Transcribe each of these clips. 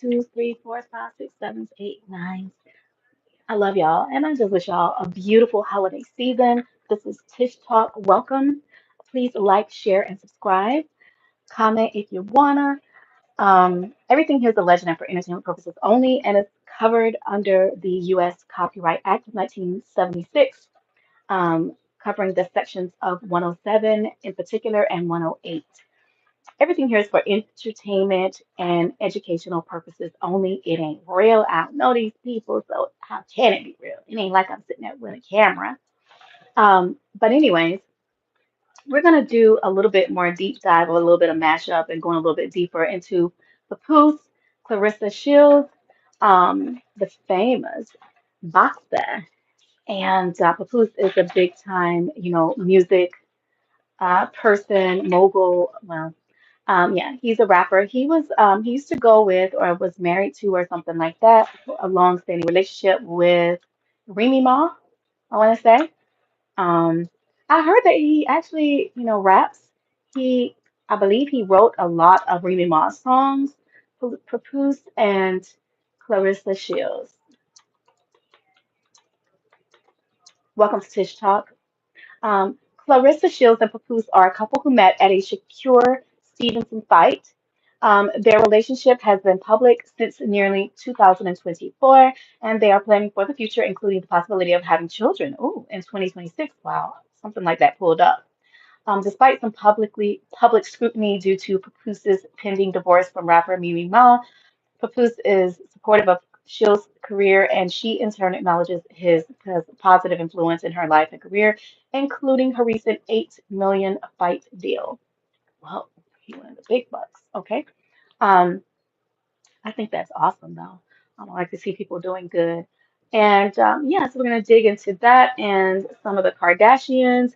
Two, three, four, five, six, seven, eight, nine. I love y'all, and I just wish y'all a beautiful holiday season. This is Tish Talk. Welcome. Please like, share, and subscribe. Comment if you wanna. Everything here is a legend and for entertainment purposes only, and it's covered under the U.S. Copyright Act of 1976, covering the sections of 107 in particular and 108. Everything here is for entertainment and educational purposes only. It ain't real. I don't know these people, so how can it be real? It ain't like I'm sitting there with a camera. But anyways, we're gonna do a little bit more deep dive, a little bit of mashup, and going a little bit deeper into Papoose, Claressa Shields, the famous boxer, and Papoose is a big time, music person, mogul. Well, yeah, he's a rapper. He used to go with or was married to or something like that, a long-standing relationship with Remy Ma, I want to say. Um, I heard that he actually, raps. He, I believe he wrote a lot of Remy Ma's songs, Papoose and Clarissa Shields. Welcome to Tish Talk. Clarissa Shields and Papoose are a couple who met at a Shakur Stevenson fight. Their relationship has been public since nearly 2024, and they are planning for the future, including the possibility of having children. Ooh, in 2026. Wow, something like that pulled up. Despite some public scrutiny due to Papoose's pending divorce from rapper Mimi Ma, Papoose is supportive of Shield's career, and she in turn acknowledges his positive influence in her life and career, including her recent 8 million fight deal. Well, he wanted the big bucks. Okay. Um, I think that's awesome, though. I like to see people doing good. And yeah, so we're going to dig into that and some of the Kardashians,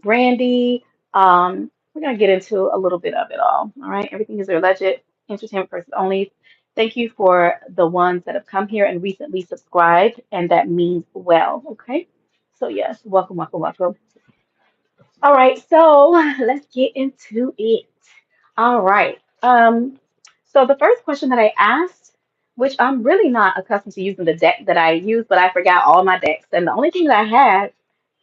Brandy. We're going to get into a little bit of it all. All right. Everything is alleged entertainment person only. Thank you for the ones that have come here and recently subscribed, and that means well. Okay. So, yes, welcome, welcome, welcome. All right. So, let's get into it. All right. So the first question that I asked, which I'm really not accustomed to using the deck that I use, but I forgot all my decks. And the only thing that I had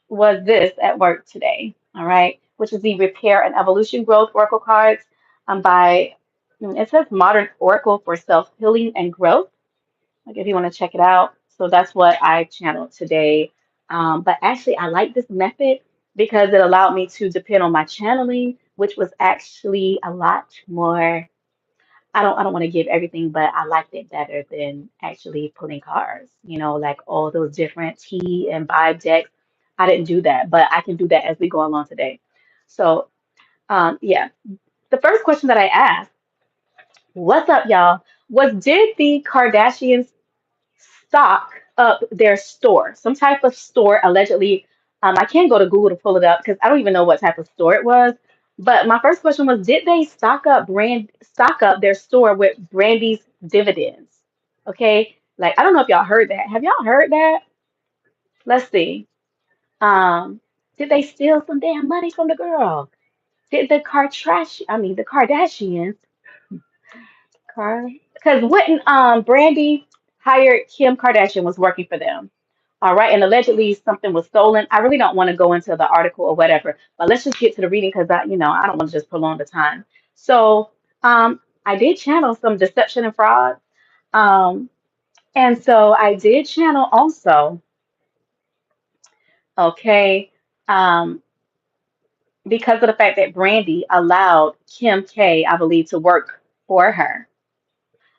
was this at work today. All right, which is the Repair and Evolution Growth Oracle cards by, it says Modern Oracle for Self-Healing and Growth. Like if you want to check it out. So that's what I channeled today. But actually, I like this method because it allowed me to depend on my channeling, which was actually a lot more. I don't want to give everything, but I liked it better than actually pulling cards, like all those different T and vibe decks. I didn't do that, but I can do that as we go along today. So, yeah, the first question that I asked, what's up, y'all, was did the Kardashians stock up their store, some type of store allegedly. I can't go to Google to pull it up because I don't even know what type of store it was. But my first question was, did they stock up their store with Brandy's dividends? Okay, like I don't know if y'all heard that. Have y'all heard that? Let's see. Um, did they steal some damn money from the girl? Did the Kardashians, because wouldn't Brandy hired Kim Kardashian was working for them. All right, and allegedly something was stolen. I really don't want to go into the article or whatever, but let's just get to the reading because I don't want to just prolong the time. So, I did channel some deception and fraud. Um, and so I did channel also, okay, um, because of the fact that Brandy allowed Kim K, I believe, to work for her.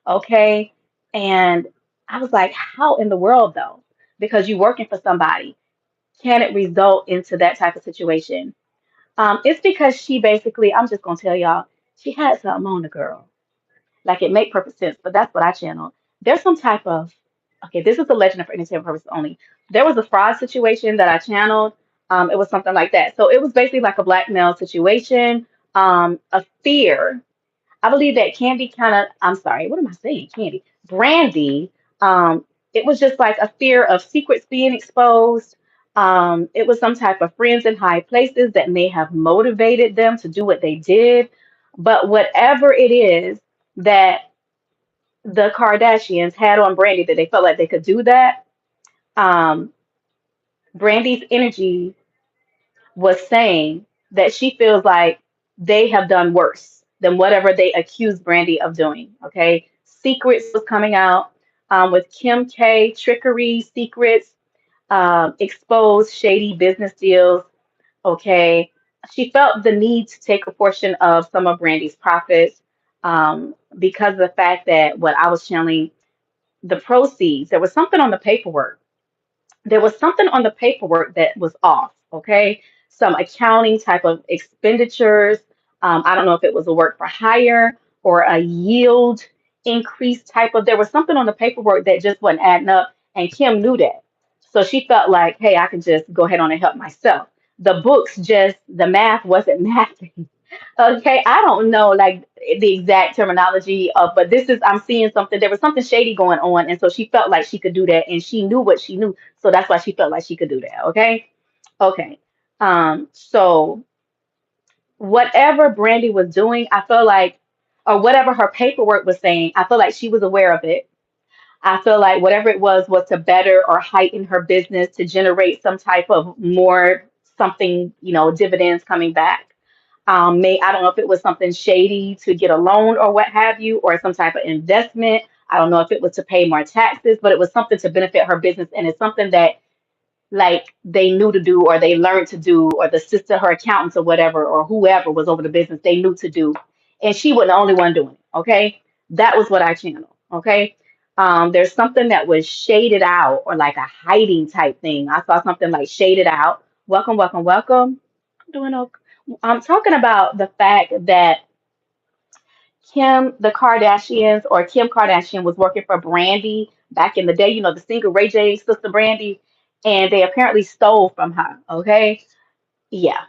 Okay. And I was like, how in the world though? Because you're working for somebody, can it result into that type of situation? It's because she basically, I'm just gonna tell y'all, she had something on the girl. Like it made perfect sense, but that's what I channeled. There's some type of okay, this is a legend for entertainment purposes only. There was a fraud situation that I channeled. It was something like that. So it was basically like a blackmail situation, a fear. I believe that Candy kind of, I'm sorry, what am I saying? Candy. Brandy, it was just like a fear of secrets being exposed. It was some type of friends in high places that may have motivated them to do what they did. But whatever it is that the Kardashians had on Brandy that they felt like they could do that. Um, Brandy's energy was saying that she feels like they have done worse than whatever they accused Brandy of doing. Okay. Secrets was coming out with Kim K, trickery, secrets, exposed shady business deals. Okay. She felt the need to take a portion of some of Brandy's profits because of the fact that what I was channeling, the proceeds, there was something on the paperwork, that was off, okay? Some accounting type of expenditures. I don't know if it was a work for hire or a yield increase type of, there was something on the paperwork that just wasn't adding up, and Kim knew that. So she felt like, hey, I can just go ahead on and help myself. The books just, the math wasn't mathing. Okay, I don't know like the exact terminology of, but this is, I'm seeing something. There was something shady going on, and so she felt like she could do that, and she knew what she knew, so that's why she felt like she could do that. Okay, okay. So whatever Brandy was doing, I feel like, or whatever her paperwork was saying, I feel like she was aware of it. I feel like whatever it was to better or heighten her business to generate some type of more something, dividends coming back. May I don't know if it was something shady to get a loan or what have you, or some type of investment. I don't know if it was to pay more taxes, but it was something to benefit her business, and it's something that like they knew to do or they learned to do, or the sister, her accountants or whatever, or whoever was over the business, they knew to do. And she wasn't the only one doing it. Okay. That was what I channeled. Okay. There's something that was shaded out or like a hiding type thing. I saw something like shaded out. Welcome, welcome, welcome. I'm doing okay. I'm talking about the fact that the Kardashians, or Kim Kardashian, was working for Brandy back in the day, the singer Ray J's sister Brandy, and they apparently stole from her. Okay. Yeah.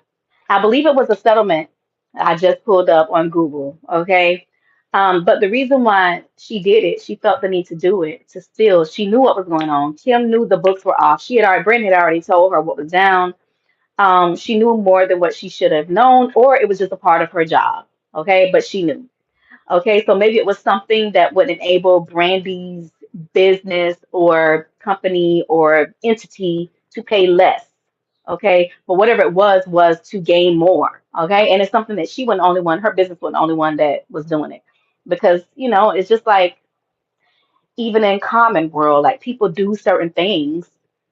I believe it was a settlement I just pulled up on Google. Okay. But the reason why she did it, she felt the need to do it, to steal. She knew what was going on. Kim knew the books were off. Brandy had already told her what was down. She knew more than what she should have known, or it was just a part of her job. Okay. But she knew. Okay, so maybe it was something that would enable Brandy's business or company or entity to pay less. Okay, but whatever it was to gain more. Okay, and it's something that she wasn't the only one, her business wasn't the only one that was doing it. Because, it's just like even in common world, like people do certain things,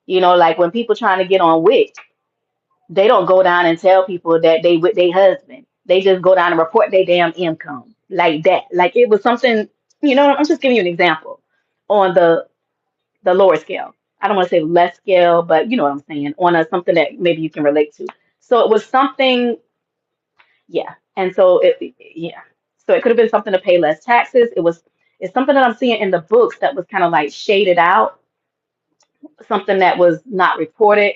like when people trying to get on WIC, they don't go down and tell people that they with their husband. They just go down and report their damn income like that. Like it was something, I'm just giving you an example on the lower scale. I don't want to say less scale, but you know what I'm saying, on a something that maybe you can relate to. So it was something, yeah. And so yeah. So it could have been something to pay less taxes. It's something that I'm seeing in the books that was kind of like shaded out, something that was not reported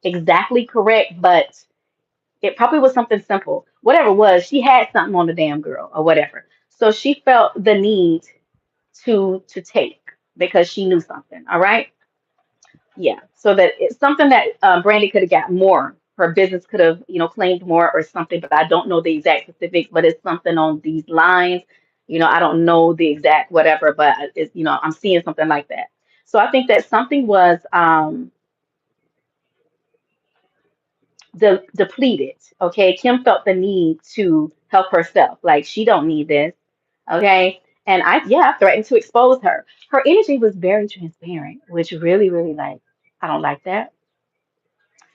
exactly correct, but it probably was something simple. Whatever it was, she had something on the damn girl or whatever. So she felt the need to take because she knew something. All right. Yeah. So that it's something that Brandy could have got more. Her business could have, claimed more or something, but I don't know the exact specifics, but it's something on these lines. I don't know the exact whatever, but it's, I'm seeing something like that. So I think that something was depleted. Okay, Kim felt the need to help herself. Like she don't need this. Okay, and I threatened to expose her. Her energy was very transparent, which really, really like I don't like that.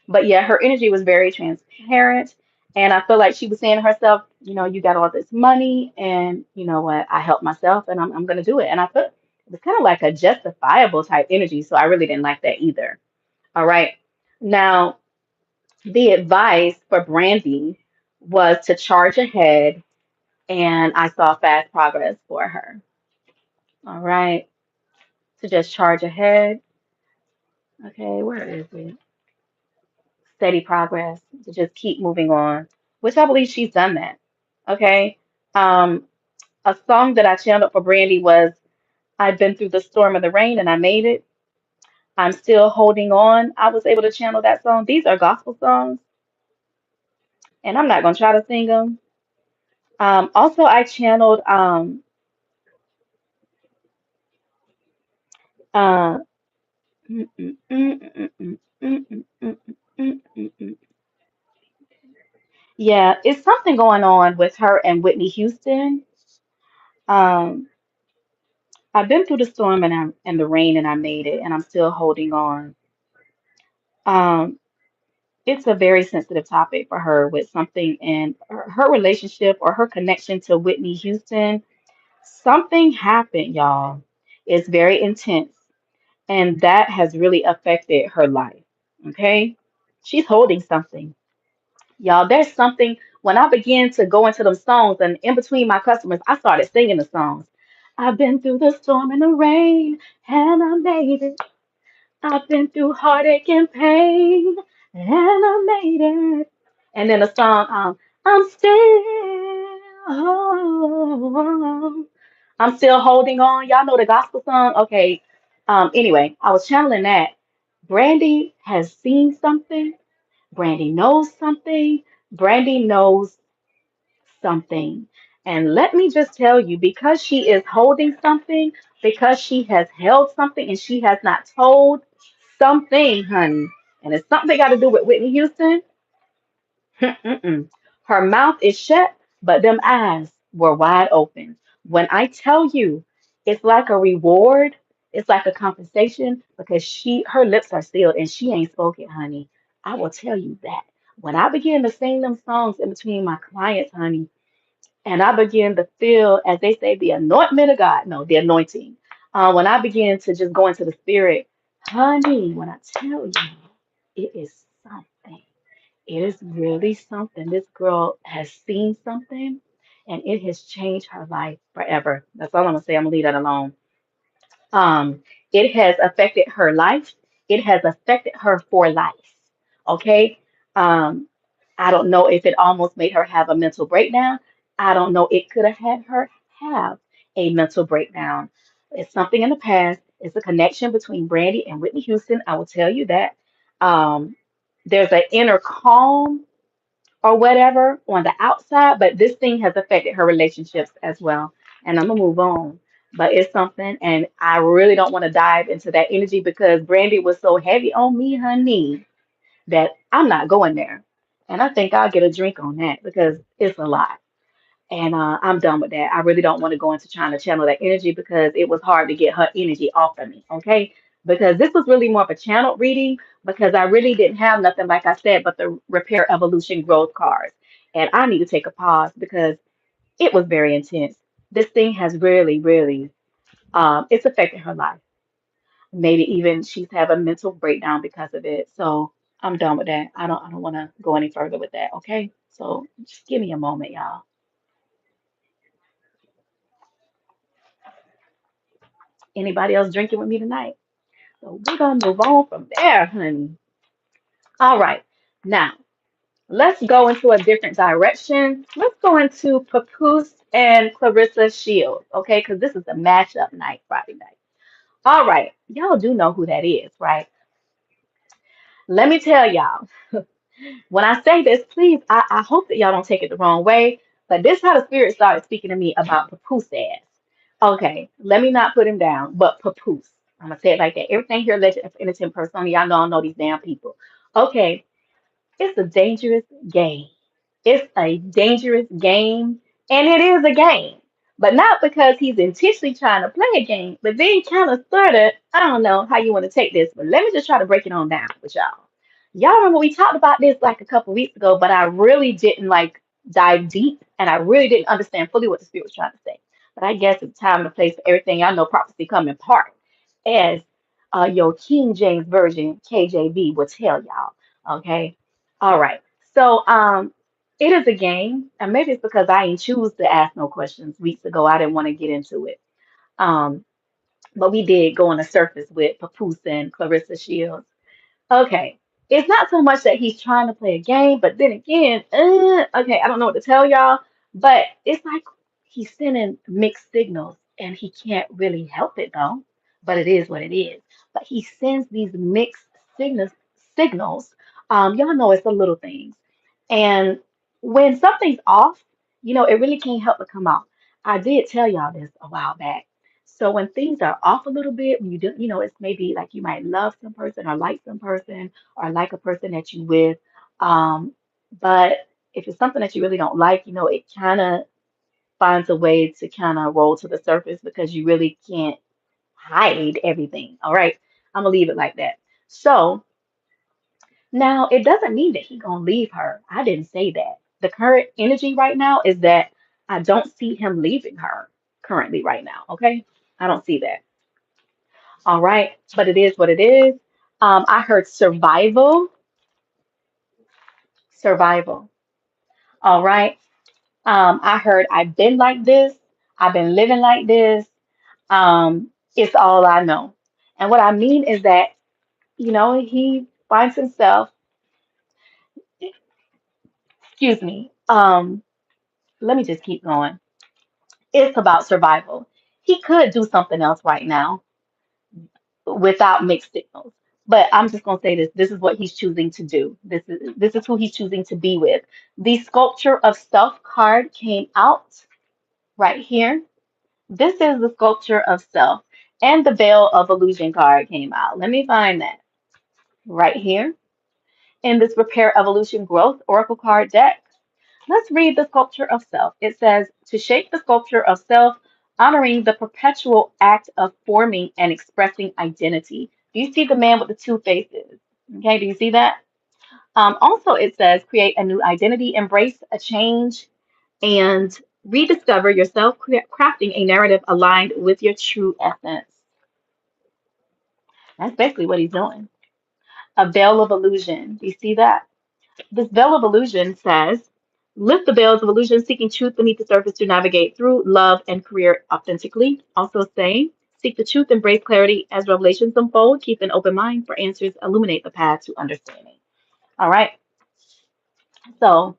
But yeah, her energy was very transparent, and I feel like she was saying to herself, you got all this money, and you know what, I helped myself, and I'm gonna do it. And I felt it was kind of like a justifiable type energy, so I really didn't like that either. All right, now the advice for Brandy was to charge ahead, and I saw fast progress for her. All right, to just charge ahead. Okay, where is it? Steady progress, to just keep moving on, which I believe she's done that. Okay. Um, a song that I channeled for Brandy was I've Been Through the Storm and the Rain and I Made It. I'm Still Holding On. I was able to channel that song. These are gospel songs, and I'm not going to try to sing them. Also, I channeled Uh, mm, mm, mm, mm, mm, mm, mm, mm, mm, mm, mm. Yeah, it's something going on with her and Whitney Houston. Um, I've been through the storm and the rain and I made it and I'm still holding on. Um, it's a very sensitive topic for her with something in her relationship or her connection to Whitney Houston. Something happened, y'all. It's very intense and that has really affected her life. Okay? She's holding something. Y'all, there's something when I began to go into them songs and in between my customers, I started singing the songs. I've been through the storm and the rain, and I made it. I've been through heartache and pain, and I made it. And then the song, I'm still, I'm still holding on. Y'all know the gospel song? Okay. Anyway, I was channeling that. Brandy has seen something. Brandy knows something. Brandy knows something. And let me just tell you, because she is holding something, because she has held something and she has not told something, honey, and it's something got to do with Whitney Houston. Mm-mm. Her mouth is shut, but them eyes were wide open. When I tell you, it's like a reward, it's like a compensation because her lips are sealed and she ain't spoken, honey. I will tell you that. When I begin to sing them songs in between my clients, honey, and I began to feel, as they say, the anointment of God. No, the anointing. When I began to just go into the spirit, honey, when I tell you, it is something. It is really something. This girl has seen something, and it has changed her life forever. That's all I'm gonna say. I'm gonna leave that alone. Um, it has affected her life. It has affected her for life. Okay. Um, I don't know if it almost made her have a mental breakdown. I don't know. It could have had her have a mental breakdown. It's something in the past. It's a connection between Brandy and Whitney Houston. I will tell you that. Um, there's an inner calm or whatever on the outside, but this thing has affected her relationships as well. And I'm gonna move on. But it's something, and I really don't want to dive into that energy because Brandy was so heavy on me, honey, that I'm not going there. And I think I'll get a drink on that because it's a lot. And I'm done with that. I really don't want to go into trying to channel that energy because it was hard to get her energy off of me, okay? Because this was really more of a channel reading because I really didn't have nothing, like I said, but the repair, evolution, growth cards. And I need to take a pause because it was very intense. This thing has really, really, it's affected her life. Maybe even she's had a mental breakdown because of it. So I'm done with that. I don't want to go any further with that, okay? So just give me a moment, y'all. Anybody else drinking with me tonight? So we're gonna move on from there, honey. All right. Now let's go into a different direction. Let's go into Papoose and Clarissa Shields, okay? Because this is a mashup night, Friday night. All right. Y'all do know who that is, right? Let me tell y'all. When I say this, please, I hope that y'all don't take it the wrong way, but this is how the spirit started speaking to me about Papoose ass. Okay, let me not put him down, but Papoose. I'm gonna say it like that. Everything here, legend of innocent person. Y'all know I know these damn people. Okay, it's a dangerous game. It's a dangerous game, and it is a game. But not because he's intentionally trying to play a game, but then kind of sort of, I don't know how you want to take this, but let me just try to break it on down with y'all. Y'all remember we talked about this like a couple weeks ago, but I really didn't like dive deep and I really didn't understand fully what the spirit was trying to say. But I guess it's time and a place for everything. Y'all know prophecy come in part, as your King James Version, KJV, will tell y'all. Okay. All right. So it is a game, and maybe it's because I didn't choose to ask no questions weeks ago. I didn't want to get into it. Um, but we did go on the surface with Papoose and Clarissa Shields. Okay. It's not so much that he's trying to play a game, but then again, okay, I don't know what to tell y'all, but it's like he's sending mixed signals and he can't really help it though. But it is what it is. But he sends these mixed signals. Y'all know it's the little things. And when something's off, it really can't help but come out. I did tell y'all this a while back. So when things are off a little bit, when you do, it's maybe like you might love some person or like some person or like a person that you with. Um, but if it's something that you really don't like, it kind of finds a way to kind of roll to the surface because you really can't hide everything. All right. I'm gonna leave it like that. So now it doesn't mean that he gonna leave her. I didn't say that. The current energy right now is that I don't see him leaving her currently right now. Okay. I don't see that. All right. But it is what it is. I heard survival, survival. All right. I heard I've been like this. I've been living like this. It's all I know. And what I mean is that, he finds himself, excuse me, let me just keep going. It's about survival. He could do something else right now without mixed signals. But I'm just gonna say this. This is what he's choosing to do. This is who he's choosing to be with. The sculpture of self card came out right here. This is the sculpture of self. And the veil of illusion card came out. Let me find that right here in this Repair Evolution Growth Oracle card deck. Let's read the sculpture of self. It says, to shape the sculpture of self, honoring the perpetual act of forming and expressing identity. Do you see the man with the two faces? Okay, do you see that? Also, it says, create a new identity, embrace a change, and rediscover yourself, crafting a narrative aligned with your true essence. That's basically what he's doing. A veil of illusion. Do you see that? This veil of illusion says, lift the veils of illusion, seeking truth beneath the surface to navigate through love and career authentically. Also saying, seek the truth, embrace clarity as revelations unfold, keep an open mind for answers, illuminate the path to understanding. All right. So,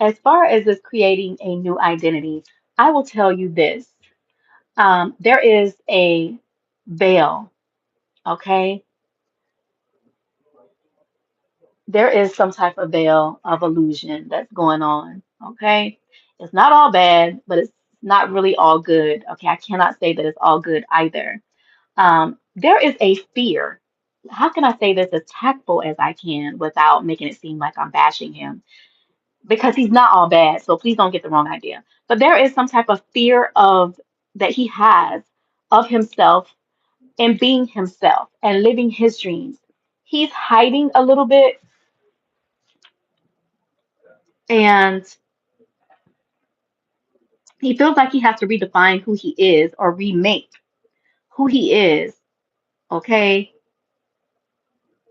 as far as this creating a new identity, I will tell you this. There is a veil, okay? There is some type of veil of illusion that's going on, okay? It's not all bad, but it's not really all good, okay? I cannot say that it's all good either. There is a fear. How can I say this as tactful as I can without making it seem like I'm bashing him? Because he's not all bad, so please don't get the wrong idea. But there is some type of fear of that he has of himself and being himself and living his dreams. He's hiding a little bit and he feels like he has to redefine who he is or remake who he is, okay?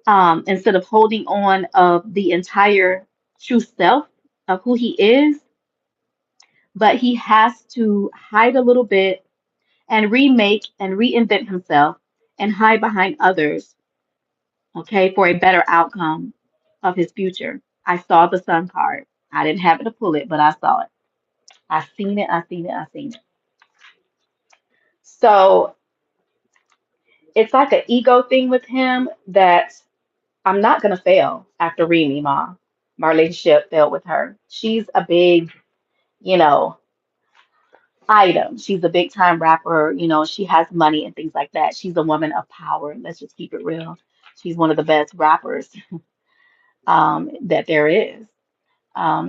Instead of holding on of the entire true self of who he is, but he has to hide a little bit and remake and reinvent himself and hide behind others, okay, for a better outcome of his future. I saw the sun card. I didn't happen to pull it, but I saw it. I seen it, I seen it, I seen it. So it's like an ego thing with him that I'm not gonna fail after Remy, Ma. My relationship failed with her. She's a big, you know, item. She's a big time rapper, she has money and things like that. She's a woman of power. Let's just keep it real. She's one of the best rappers that there is.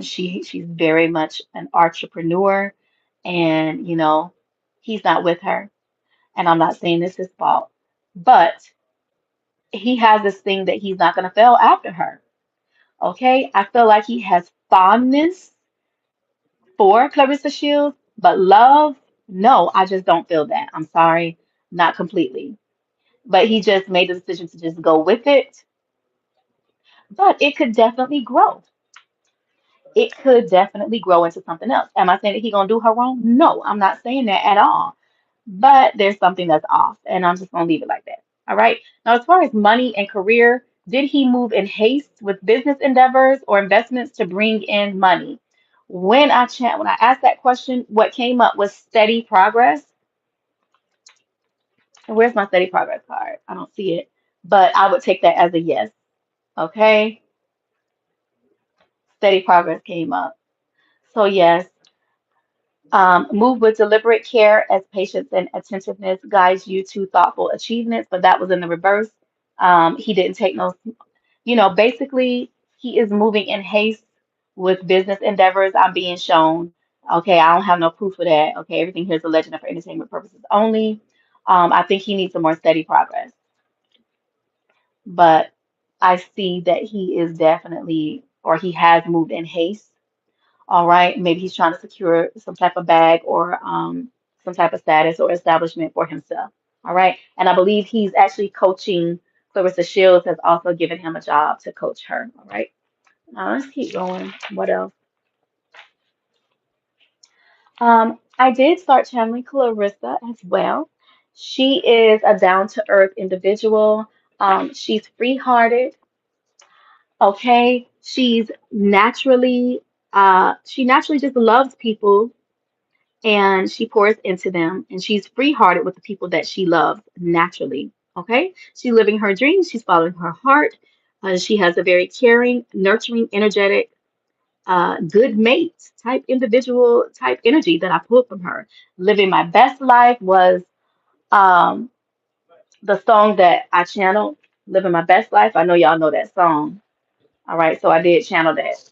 She's very much an entrepreneur, and he's not with her. And I'm not saying this is his fault, but he has this thing that he's not going to fail after her. Okay, I feel like he has fondness for Clarissa Shields, but love, no, I just don't feel that. I'm sorry, not completely. But he just made the decision to just go with it. But it could definitely grow. It could definitely grow into something else. Am I saying that he gonna do her wrong? No, I'm not saying that at all. But there's something that's off, and I'm just gonna leave it like that. All right. Now, as far as money and career, did he move in haste with business endeavors or investments to bring in money? When I asked that question, what came up was steady progress. And where's my steady progress card? I don't see it, but I would take that as a yes. Okay, steady progress came up. So yes, Move with deliberate care as patience and attentiveness guides you to thoughtful achievements, but that was in the reverse. He didn't take no, basically, he is moving in haste with business endeavors. I'm being shown. Okay, I don't have no proof of that. Okay, everything here is a legend for entertainment purposes only. I think he needs some more steady progress, but I see that he is definitely, or he has moved in haste. All right, maybe he's trying to secure some type of bag or some type of status or establishment for himself. All right, and I believe he's actually coaching. Clarissa Shields has also given him a job to coach her. All right, now let's keep going. What else? I did start channeling Clarissa as well. She is a down to earth individual. She's free hearted. Okay, she naturally just loves people and she pours into them and she's free-hearted with the people that she loves naturally. Okay, she's living her dreams, she's following her heart. She has a very caring, nurturing, energetic, good mate type individual type energy that I pulled from her. Living my best life was um, the song that I channeled. Living my best life, I know y'all know that song. All right, so I did channel that.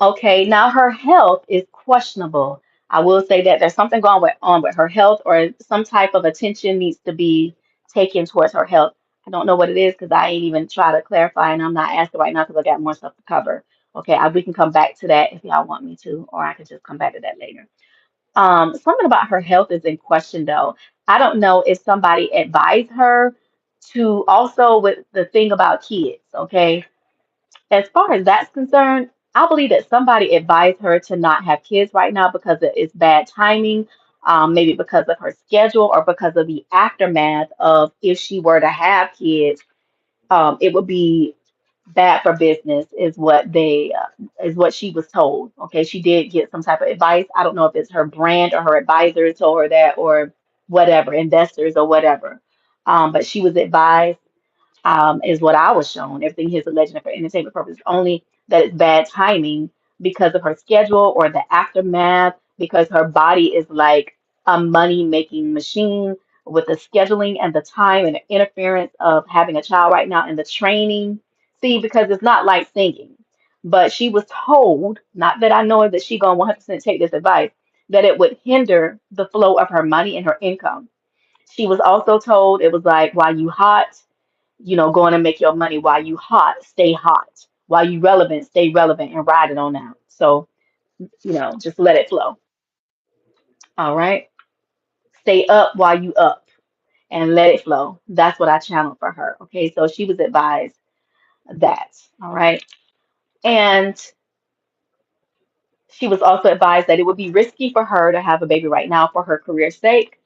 Okay, now her health is questionable. I will say that there's something on with her health, or some type of attention needs to be taken towards her health. I don't know what it is because I ain't even try to clarify, and I'm not asking right now because I got more stuff to cover. Okay, we can come back to that if y'all want me to, or I could just come back to that later. Something about her health is in question though. I don't know if somebody advised her to also with the thing about kids. Okay, as far as that's concerned, I believe that somebody advised her to not have kids right now because it's bad timing, maybe because of her schedule or because of the aftermath of if she were to have kids, it would be bad for business, is what she was told. Okay, she did get some type of advice. I don't know if it's her brand or her advisor told her that or whatever, investors or whatever. But she was advised is what I was shown. Everything here is a legend for entertainment purposes only. That it's bad timing because of her schedule or the aftermath, because her body is like a money making machine with the scheduling and the time and the interference of having a child right now and the training. See, because it's not like singing. But she was told, not that I know that she gonna 100% take this advice, that it would hinder the flow of her money and her income. She was also told it was like while you hot, going to make your money while you hot, stay hot. While you relevant, stay relevant and ride it on out. So, just let it flow. All right. Stay up while you up and let it flow. That's what I channeled for her. Okay. So she was advised that. All right. And she was also advised that it would be risky for her to have a baby right now for her career's sake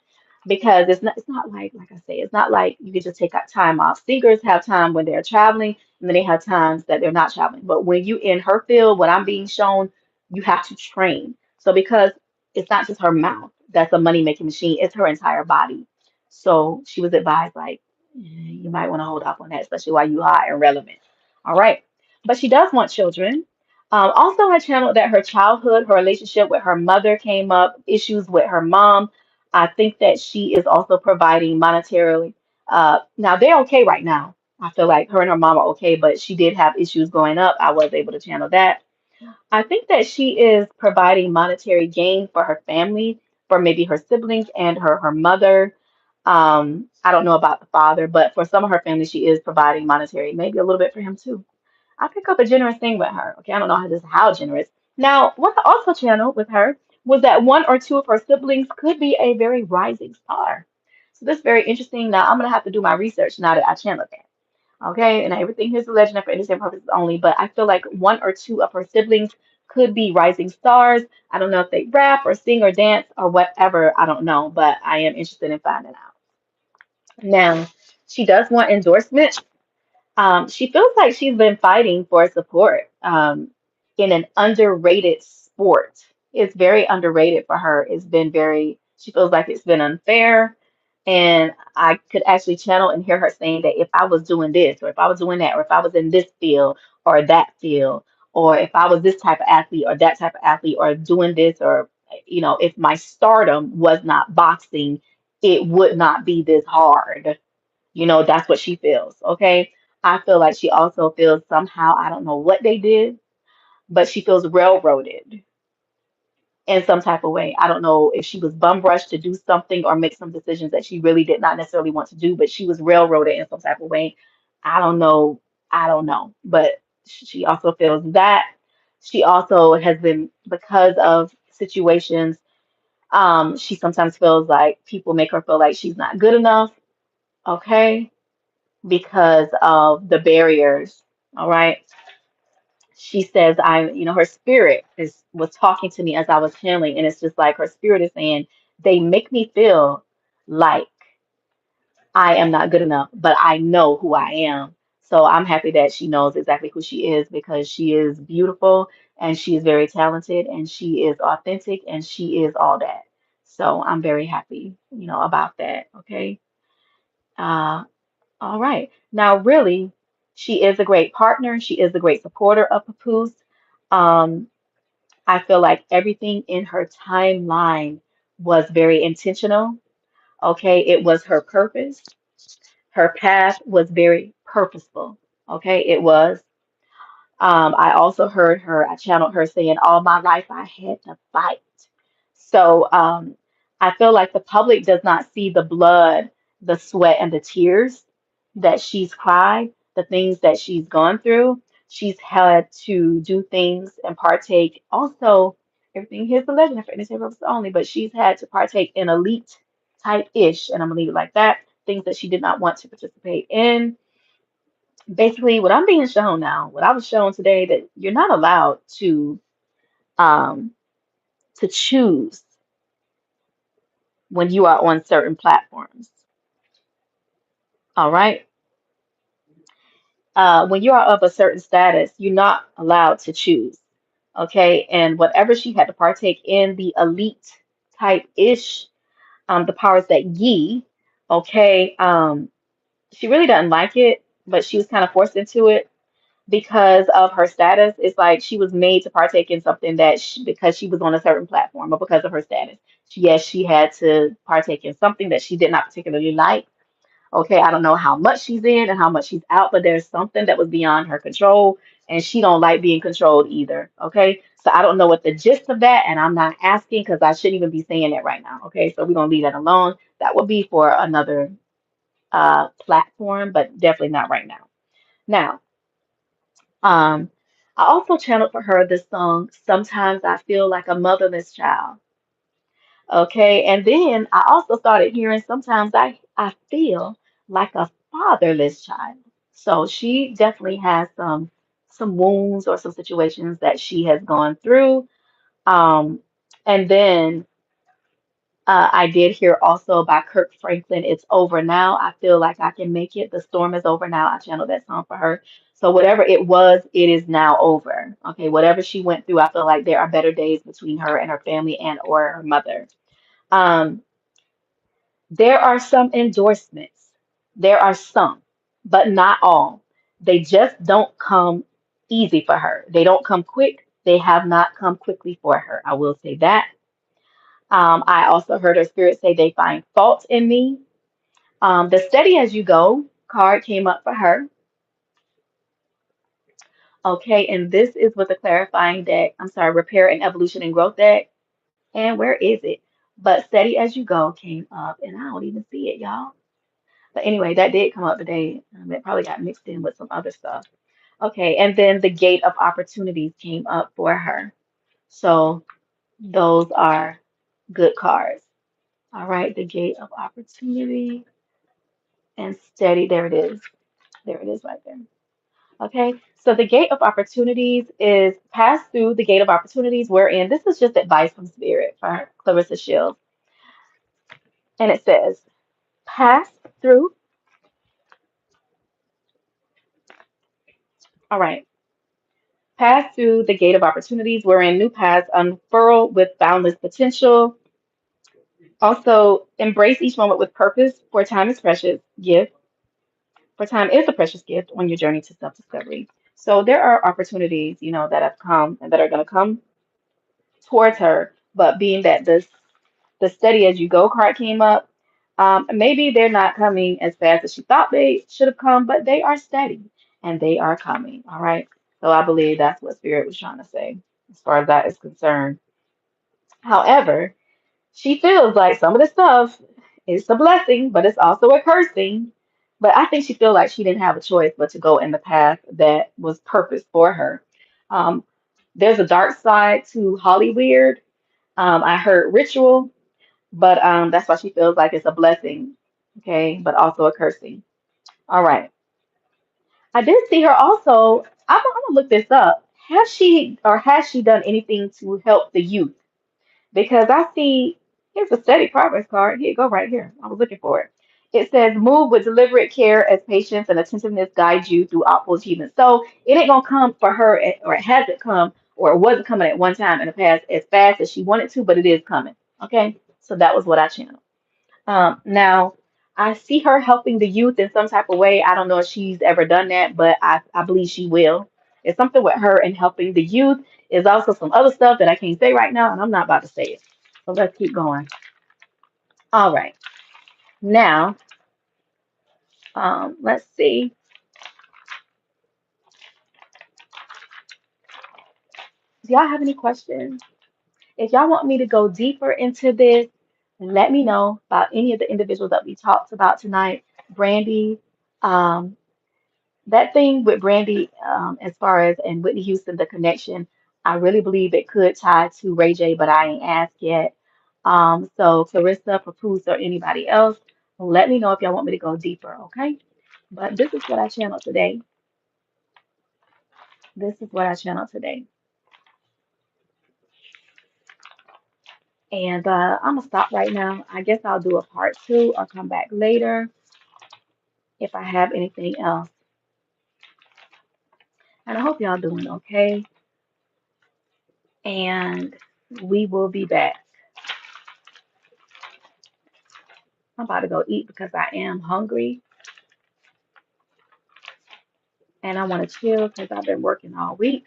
because it's not like I say, it's not like you can just take out time off. Singers have time when they're traveling and then they have times that they're not traveling. But when you in her field, what I'm being shown, you have to train. So because it's not just her mouth that's a money making machine, it's her entire body. So she was advised like you might want to hold off on that, especially while you are irrelevant. All right. But she does want children. Also, I channeled that her childhood, her relationship with her mother came up, issues with her mom. I think that she is also providing monetarily. Now they're okay right now. I feel like her and her mom are okay, but she did have issues growing up. I was able to channel that. I think that she is providing monetary gain for her family, for maybe her siblings and her mother. I don't know about the father, but for some of her family, she is providing monetary, maybe a little bit for him too. I pick up a generous thing with her. Okay, I don't know how generous. Now, what I also channeled with her was that one or two of her siblings could be a very rising star. So this is very interesting. Now I'm gonna have to do my research now that I channeled that. Okay, and everything here's a legend for innocent purposes only, but I feel like one or two of her siblings could be rising stars. I don't know if they rap or sing or dance or whatever. I don't know, but I am interested in finding out. Now, she does want endorsement. She feels like she's been fighting for support in an underrated sport. It's very underrated for her. She feels like it's been unfair. And I could actually channel and hear her saying that if I was doing this, or if I was doing that, or if I was in this field or that field, or if I was this type of athlete or that type of athlete or doing this, or if my stardom was not boxing, it would not be this hard. That's what she feels. Okay. I feel like she also feels somehow, I don't know what they did, but she feels railroaded in some type of way. I don't know if she was bum rushed to do something or make some decisions that she really did not necessarily want to do, but she was railroaded in some type of way. I don't know. I don't know. But she also feels that. She also has been, because of situations, she sometimes feels like people make her feel like she's not good enough, okay, because of the barriers. All right. She says, her spirit was talking to me as I was channeling, and it's just like her spirit is saying, they make me feel like I am not good enough, but I know who I am. So I'm happy that she knows exactly who she is, because she is beautiful and she is very talented and she is authentic and she is all that. So I'm very happy, about that. Okay. Uh, all right. Now, really, she is a great partner. She is a great supporter of Papoose. Um, I feel like everything in her timeline was very intentional. Okay. It was her purpose. Her path was very purposeful. Okay. It was. I also heard her, I channeled her saying, all my life I had to fight. So I feel like the public does not see the blood, the sweat, and the tears that she's cried, the things that she's gone through. She's had to do things and partake. Also, everything here's the legend for entertainment purposes only, but she's had to partake in elite type ish, and I'm gonna leave it like that. Things that she did not want to participate in. Basically, what I'm being shown now, what I was shown today, that you're not allowed um, to choose when you are on certain platforms. All right. When you are of a certain status, you're not allowed to choose. Okay. And whatever she had to partake in, the elite type ish, the powers that ye, okay, she really doesn't like it, but she was kind of forced into it because of her status. It's like she was made to partake in something because she was on a certain platform, or because of her status. Yes, she had to partake in something that she did not particularly like. Okay, I don't know how much she's in and how much she's out, but there's something that was beyond her control, and she don't like being controlled either. Okay, so I don't know what the gist of that, and I'm not asking because I shouldn't even be saying it right now. Okay, so we're gonna leave that alone. That would be for another platform, but definitely not right now. Now, um, I also channeled for her the song "Sometimes I Feel Like a Motherless Child." Okay, and then I also started hearing sometimes I feel like a fatherless child. So she definitely has some wounds or some situations that she has gone through. Um, and then I did hear also by Kirk Franklin, "It's Over Now. I Feel Like I Can Make It. The Storm is Over Now." I channeled that song for her. So whatever it was, it is now over. Okay, whatever she went through, I feel like there are better days between her and her family and or her mother. Um, there are some endorsements. There are some, but not all. They just don't come easy for her. They don't come quick. They have not come quickly for her. I will say that. I also heard her spirit say they find fault in me. The steady as you go card came up for her. Okay, and this is with the clarifying deck. I'm sorry, repair and evolution and growth deck. And where is it? But steady as you go came up, and I don't even see it, y'all. But anyway, that did come up today. It probably got mixed in with some other stuff. Okay, and then the gate of opportunities came up for her. So those are good cards. All right, the gate of opportunity and steady. There it is. There it is right there. Okay, so the gate of opportunities is pass through the gate of opportunities, wherein this is just advice from Spirit for Clarissa Shields. And it says, pass through. All right. Pass through the gate of opportunities wherein new paths unfurl with boundless potential. Also, embrace each moment with purpose, for time is a precious gift on your journey to self-discovery. So there are opportunities, that have come and that are going to come towards her. But being that the steady as you go card came up, maybe they're not coming as fast as she thought they should have come, but they are steady and they are coming. All right. So I believe that's what Spirit was trying to say as far as that is concerned. However, she feels like some of the stuff is a blessing, but it's also a cursing. But I think she feels like she didn't have a choice but to go in the path that was purpose for her. Um, there's a dark side to Hollyweird. I heard ritual, but that's why she feels like it's a blessing, okay, but also a cursing. All right. I did see her also. I'm gonna look this up. Has she done anything to help the youth? Because I see here's a steady progress card. Here you go, right here. I was looking for it. It says move with deliberate care as patience and attentiveness guide you through outful achievements. So it ain't gonna come for her, or it hasn't come, or it wasn't coming at one time in the past as fast as she wanted to, but it is coming. Okay, so that was what I channeled. Now I see her helping the youth in some type of way. I don't know if she's ever done that, but I believe she will. It's something with her and helping the youth. Is also some other stuff that I can't say right now, and I'm not about to say it. So let's keep going. All right. Now, let's see. Do y'all have any questions? If y'all want me to go deeper into this, let me know about any of the individuals that we talked about tonight. Brandy, um, that thing with Brandy, as far as and Whitney Houston, the connection, I really believe it could tie to Ray J, but I ain't asked yet. So Clarissa, Papoose, or anybody else, let me know if y'all want me to go deeper, okay? But this is what I channeled today. This is what I channeled today. And I'm gonna stop right now. I guess I'll do a part two or come back later if I have anything else. And I hope y'all doing okay. And we will be back. I'm about to go eat because I am hungry and I want to chill because I've been working all week.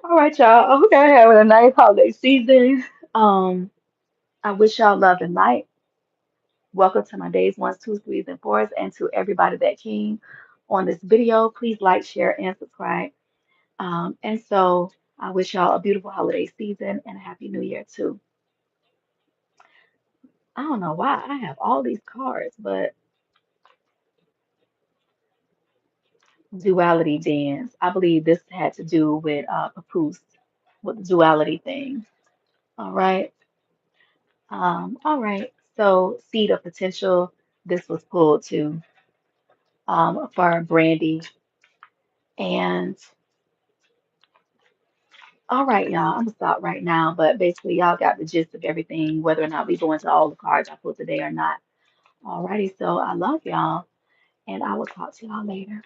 All right, y'all. I hope y'all having a nice holiday season. Um, I wish y'all love and light. Welcome to my days, ones, twos, threes, and fours, and to everybody that came on this video. Please like, share, and subscribe. And so I wish y'all a beautiful holiday season and a happy new year too. I don't know why I have all these cards, but duality dance. I believe this had to do with Papoose, with the duality thing. All right. All right. So seed of potential. This was pulled to for Brandy. And all right, y'all. I'm gonna stop right now. But basically, y'all got the gist of everything, whether or not we go into all the cards I pulled today or not. Alrighty, so I love y'all, and I will talk to y'all later.